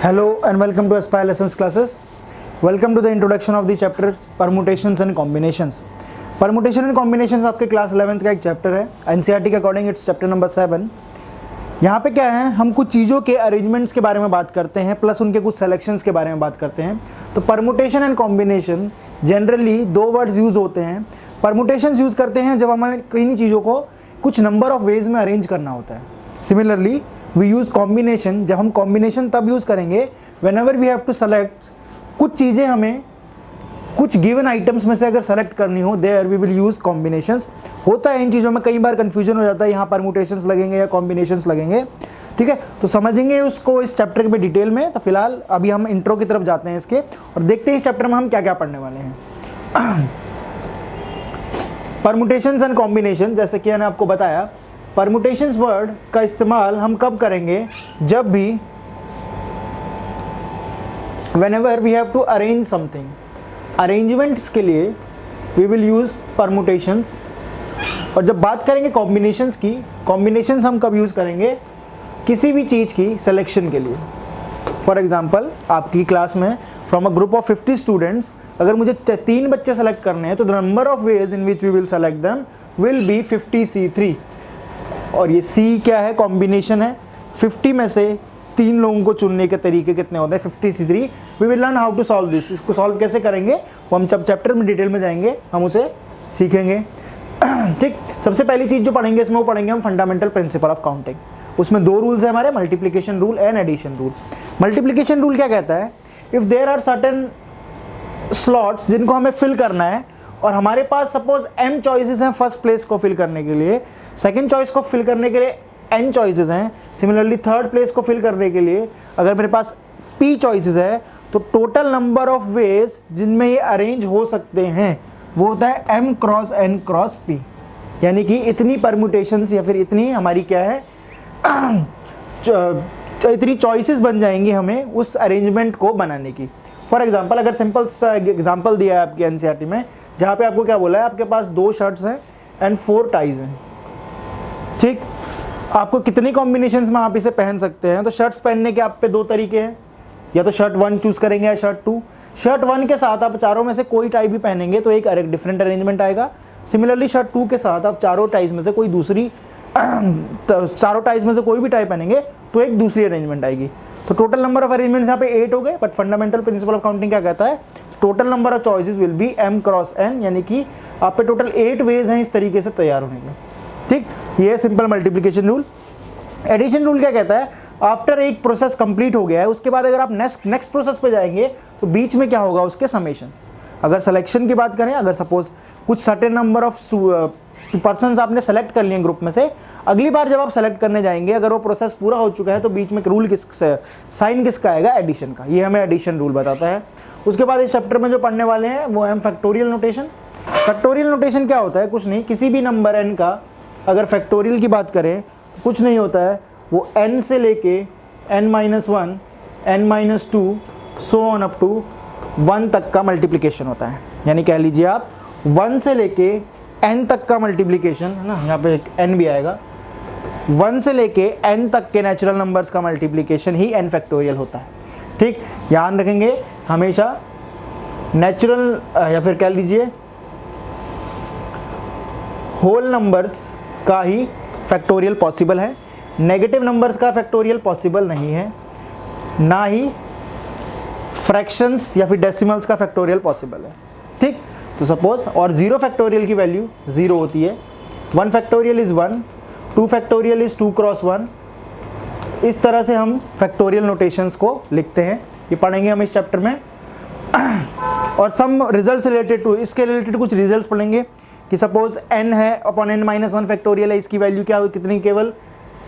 Hello and welcome to Aspire Lessons classes. Welcome to the introduction of the chapter Permutations and Combinations. Permutation and Combinations आपके class 11th का एक chapter है. NCERT के according it's chapter number 7. यहाँ पे क्या है, हम कुछ चीज़ों के अरेंजमेंट्स के बारे में बात करते हैं प्लस उनके कुछ सेलेक्शंस के बारे में बात करते हैं. तो परमुटेशन एंड कॉम्बिनेशन जनरली दो वर्ड्स यूज़ होते हैं. परमुटेशंस यूज़ करते हैं जब हमें किन्हीं चीज़ों को कुछ नंबर ऑफ वेज में अरेंज करना होता है. सिमिलरली वी यूज़ कॉम्बिनेशन, जब हम कॉम्बिनेशन तब यूज़ करेंगे whenever we have to select कुछ चीज़ें हमें कुछ गिवन आइटम्स में से अगर सेलेक्ट करनी हो, there we will use combinations. होता है इन चीज़ों में कई बार कन्फ्यूजन हो जाता है, यहाँ परमुटेशंस लगेंगे या कॉम्बिनेशंस लगेंगे. ठीक है, तो समझेंगे उसको इस चैप्टर में डिटेल में. तो फिलहाल अभी हम इंट्रो की तरफ जाते हैं इसके और देखते हैं इस चैप्टर में हम क्या क्या पढ़ने वाले हैं. परमुटेशंस एंड कॉम्बिनेशन, जैसे कि मैंने आपको बताया, परमुटेशंस वर्ड का इस्तेमाल हम कब करेंगे, जब भी whenever we have to arrange something. Arrangements के लिए वी विल यूज़ परमुटेशंस. और जब बात करेंगे कॉम्बिनेशंस की, कॉम्बिनेशंस हम कब यूज़ करेंगे, किसी भी चीज़ की सिलेक्शन के लिए. फॉर एग्जांपल आपकी क्लास में from a group of 50 students अगर मुझे 3 बच्चे सेलेक्ट करने हैं तो the number of ways in which we will select them will be 50C3. और ये C क्या है, कॉम्बिनेशन है. 50 में से 3 लोगों को चुनने के तरीके कितने होते हैं, 50C3. We will learn how to solve this. इसको सॉल्व कैसे करेंगे वो हम जब चैप्टर में डिटेल में जाएंगे हम उसे सीखेंगे. ठीक, सबसे पहली चीज़ जो पढ़ेंगे इसमें वो पढ़ेंगे हम फंडामेंटल प्रिंसिपल ऑफ काउंटिंग. उसमें 2 रूल्स हैं हमारे, multiplication rule and addition rule. Multiplication rule क्या कहता है, if there are certain slots जिनको हमें फिल करना है और हमारे पास सपोज m चॉइसेस हैं फर्स्ट प्लेस को फिल करने के लिए, सेकंड चॉइस को फिल करने के लिए n चॉइसेस हैं, सिमिलरली थर्ड प्लेस को फिल करने के लिए अगर मेरे पास p चॉइसेस है, तो टोटल नंबर ऑफ वेज जिनमें ये अरेंज हो सकते हैं वो होता है m cross n cross p. यानी कि इतनी परमुटेशंस या फिर इतनी हमारी क्या है इतनी चॉइसेस बन जाएंगी हमें उस अरेंजमेंट को बनाने की. फॉर एग्जाम्पल अगर सिंपल एग्जाम्पल दिया है आपके एनसीईआरटी में, जहाँ पे आपको क्या बोला है, आपके पास 2 शर्ट्स हैं एंड 4 टाइज हैं. ठीक, आपको कितनी कॉम्बिनेशंस में आप इसे पहन सकते हैं. तो शर्ट्स पहनने के आप पे 2 तरीके हैं, या तो शर्ट 1 चूज़ करेंगे या शर्ट 2. शर्ट 1 के साथ आप चारों में से कोई टाई भी पहनेंगे तो एक डिफरेंट अरेंजमेंट आएगा. सिमिलरली शर्ट 2 के साथ आप चारों टाइज में से कोई दूसरी चारों टाइज में से कोई भी टाई पहनेंगे तो एक दूसरी अरेंजमेंट आएगी. तो टोटल नंबर ऑफ अरेंजमेंट्स यहाँ पे 8 हो गए. But fundamental principle of counting क्या कहता है, total number of choices will be m cross n. यानी कि आप पे टोटल 8 वेज हैं इस तरीके से तैयार होने के. ठीक, ये है simple multiplication rule. Addition rule क्या कहता है, आफ्टर एक प्रोसेस कंप्लीट हो गया है उसके बाद अगर आप नेक्स्ट प्रोसेस पे जाएंगे तो बीच में क्या होगा, उसके समेशन. अगर सिलेक्शन की बात करें, अगर सपोज कुछ सर्टेन नंबर ऑफ पर्सन्स आपने सेलेक्ट कर लिए ग्रुप में से, अगली बार जब आप सेलेक्ट करने जाएंगे अगर वो प्रोसेस पूरा हो चुका है तो बीच में रूल साइन किसका आएगा, एडिशन का. ये हमें एडिशन रूल बताता है. उसके बाद इस चैप्टर में जो पढ़ने वाले हैं वो है फैक्टोरियल नोटेशन. फैक्टोरियल नोटेशन क्या होता है, कुछ नहीं, किसी भी नंबर n का अगर फैक्टोरियल की बात करें कुछ नहीं होता है, वो n से लेके n-1 n-2 so on up to 1 तक का मल्टीप्लिकेशन होता है. यानी कह लीजिए आप 1 से लेके n तक का मल्टीप्लिकेशन है ना, यहाँ पे n भी आएगा. 1 से लेके n तक के नेचुरल नंबर्स का मल्टीप्लिकेशन ही n फैक्टोरियल होता है. ठीक, ध्यान रखेंगे हमेशा नेचुरल या फिर कह लीजिए होल नंबर्स का ही फैक्टोरियल पॉसिबल है. नेगेटिव नंबर्स का फैक्टोरियल पॉसिबल नहीं है, ना ही फ्रैक्शंस या फिर डेसिमल्स का फैक्टोरियल पॉसिबल है. ठीक, तो सपोज और 0 फैक्टोरियल की वैल्यू 0 होती है. 1 factorial is 1, 2 factorial is 2 cross 1. इस तरह से हम फैक्टोरियल नोटेशंस को लिखते हैं. ये पढ़ेंगे हम इस चैप्टर में. और सम रिजल्ट्स रिलेटेड टू, इसके रिलेटेड कुछ रिजल्ट्स पढ़ेंगे कि सपोज n है अपॉन n-1 फैक्टोरियल है, इसकी वैल्यू क्या हो, कितनी केवल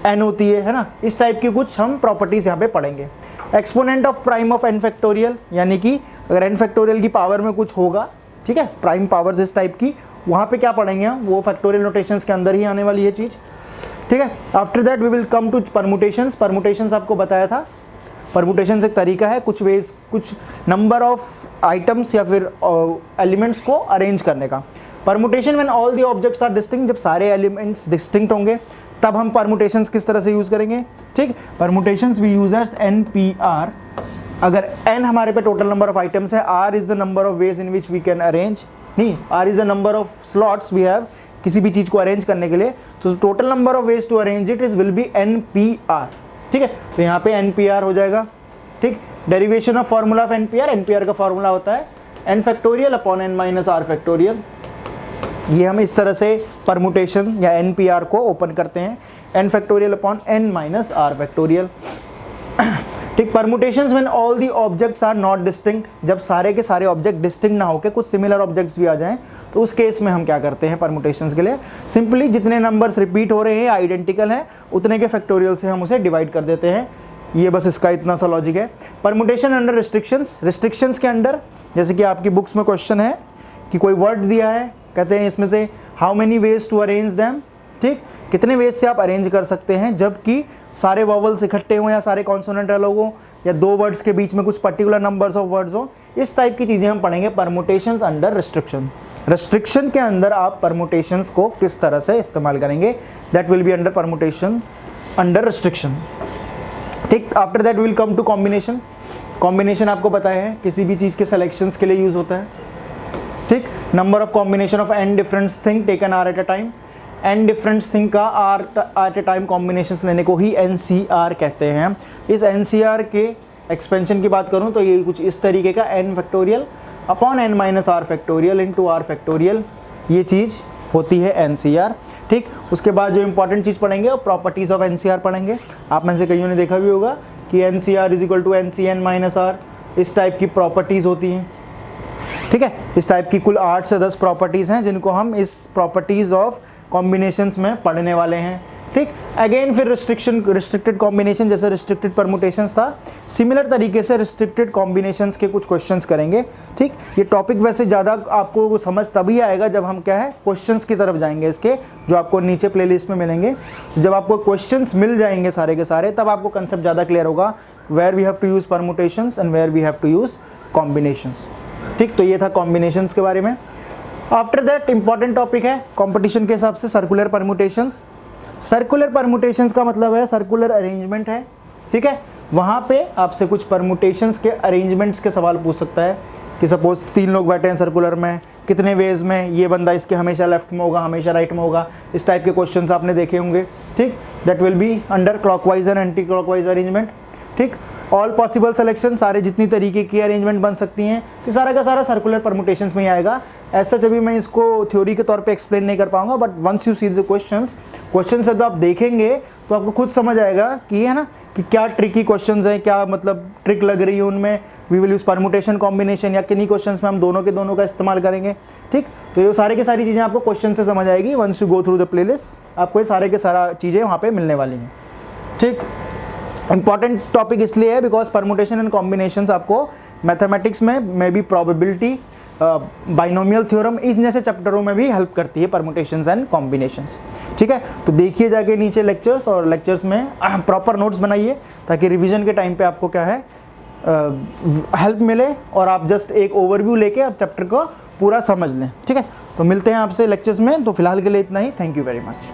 n होती है ना. इस टाइप की कुछ हम प्रॉपर्टीज़ यहाँ पे पढ़ेंगे. Exponent of prime of n factorial, यानी कि अगर n फैक्टोरियल की पावर में कुछ होगा, ठीक है, प्राइम पावर्स इस टाइप की, वहाँ पे क्या पढ़ेंगे हम, वो फैक्टोरियल नोटेशंस के अंदर ही आने वाली है चीज़. ठीक है, after that we will come to permutations. Permutations आपको बताया था, परमुटेशंस एक तरीका है कुछ वेज, कुछ नंबर ऑफ आइटम्स या फिर एलिमेंट्स को अरेंज करने का. Permutation when all the objects are distinct, जब सारे एलिमेंट्स डिस्टिंक्ट होंगे तब हम परमुटेशंस किस तरह से यूज़ करेंगे. ठीक, permutations we use as NPR अगर n हमारे पे टोटल नंबर ऑफ आइटम्स है, r is the number of ways in which we can arrange, नहीं r is the number of slots we have किसी भी चीज को अरेंज करने के लिए, तो total number of ways to arrange it is will be NPR, ठीक है। तो यहाँ पे NPR हो जाएगा, ठीक। Derivation of formula of NPR का फॉर्मूला होता है n factorial upon n minus r factorial. ये हम इस तरह से परमुटेशन या NPR को ओपन करते हैं, n factorial upon n minus r factorial, ठीक। Permutations when all the objects are not distinct, जब सारे के सारे ऑब्जेक्ट डिस्टिंक्ट ना होकर कुछ सिमिलर ऑब्जेक्ट्स भी आ जाएं, तो उस केस में हम क्या करते हैं परमुटेशंस के लिए, सिंपली जितने नंबर्स रिपीट हो रहे हैं आइडेंटिकल हैं उतने के फैक्टोरियल से हम उसे डिवाइड कर देते हैं। ये बस इसका इतना सा लॉजिक है। परमुटेशन अंडर रिस्ट्रिक्शंस, रिस्ट्रिक्शंस के अंडर जैसे कि आपकी बुक्स में क्वेश्चन है कि कोई वर्ड दिया है, कहते हैं इसमें से how many ways to arrange them, ठीक, कितने वेज से आप अरेंज कर सकते हैं जबकि सारे वॉवल्स इकट्ठे हों या सारे कॉन्सोनेंट अलग हो या दो वर्ड्स के बीच में कुछ पर्टिकुलर नंबर्स ऑफ वर्ड्स हो, इस टाइप की चीज़ें हम पढ़ेंगे परमुटेशंस अंडर रिस्ट्रिक्शन। रिस्ट्रिक्शन के अंदर आप परमुटेशंस को किस तरह से इस्तेमाल करेंगे, that will be under permutation under restriction, ठीक। After that will come to combination. Combination आपको पता है किसी भी चीज़ के सिलेक्शंस के लिए यूज़ होता है, ठीक। Number of combination of n different thing taken are at a time, n different thing का are at a time combinations लेने को ही NCR कहते हैं। इस NCR के एक्सपेंशन की बात करूं तो ये कुछ इस तरीके का n factorial upon n minus r factorial into r factorial, ये चीज़ होती है NCR, ठीक। उसके बाद जो इंपॉर्टेंट चीज़ पढ़ेंगे वो प्रॉपर्टीज़ ऑफ NCR पढ़ेंगे। आप में से कईयों ने देखा भी होगा कि NCR is equal to NCN minus R, इस टाइप की प्रॉपर्टीज़ होती हैं, ठीक है। इस टाइप की कुल 8 से 10 प्रॉपर्टीज़ हैं जिनको हम इस प्रॉपर्टीज़ ऑफ कॉम्बिनेशंस में पढ़ने वाले हैं, ठीक। अगेन फिर रिस्ट्रिक्टेड कॉम्बिनेशन, जैसे रिस्ट्रिक्टेड परमुटेशंस था, सिमिलर तरीके से रिस्ट्रिक्टेड कॉम्बिनेशंस के कुछ क्वेश्चंस करेंगे, ठीक। ये टॉपिक वैसे ज़्यादा आपको समझ तभी आएगा जब हम क्या है क्वेश्चंस की तरफ जाएंगे इसके, जो आपको नीचे प्लेलिस्ट में मिलेंगे। जब आपको क्वेश्चंस मिल जाएंगे सारे के सारे, तब आपको कंसेप्ट ज़्यादा क्लियर होगा, where we have to use permutations and where we have to use combinations, ठीक। तो ये था कॉम्बिनेशंस के बारे में। आफ्टर दैट इंपॉर्टेंट टॉपिक है कंपटीशन के हिसाब से सर्कुलर परमुटेशंस। सर्कुलर परमुटेशंस का मतलब है सर्कुलर अरेंजमेंट है, ठीक है। वहाँ पे आपसे कुछ परमुटेशंस के अरेंजमेंट्स के सवाल पूछ सकता है कि सपोज 3 लोग बैठे हैं सर्कुलर में, कितने वेज में ये बंदा इसके हमेशा लेफ्ट में होगा, हमेशा राइट में होगा, इस टाइप के क्वेश्चंस आपने देखे होंगे, ठीक। That will be under clockwise and anti clockwise arrangement, ठीक। ऑल पॉसिबल सिलेक्शन, सारे जितनी तरीके की अरेंजमेंट बन सकती हैं, तो सारा का सारा सर्कुलर परमुटेशंस में ही आएगा। ऐसा जब भी मैं इसको थ्योरी के तौर पे एक्सप्लेन नहीं कर पाऊंगा, but once you see the questions जब आप देखेंगे तो आपको खुद समझ आएगा कि है ना कि क्या ट्रिकी क्वेश्चंस हैं, क्या मतलब ट्रिक लग रही है उनमें। We will use permutation combination या किन्हीं क्वेश्चंस में हम दोनों के दोनों का इस्तेमाल करेंगे, ठीक। तो ये सारे के सारी चीज़ें आपको क्वेश्चन से समझ आएगी। Once you go through the playlist आपको ये सारे के सारा चीज़ें वहाँ पर मिलने वाली हैं, ठीक। इंपॉर्टेंट टॉपिक इसलिए है बिकॉज परमुटेशन एंड कॉम्बिनेशंस आपको मैथमेटिक्स में may be probability, binomial theorem, इन जैसे चैप्टरों में भी हेल्प करती है परमुटेशंस एंड कॉम्बिनेशंस, ठीक है। तो देखिए जाके नीचे लेक्चर्स, और लेक्चर्स में प्रॉपर नोट्स बनाइए ताकि रिवीजन के टाइम पे आपको क्या है हेल्प मिले और आप जस्ट एक ओवरव्यू लेके आप चैप्टर को पूरा समझ लें, ठीक है। तो मिलते हैं आपसे लेक्चर्स में, तो फिलहाल के लिए इतना ही। Thank you very much.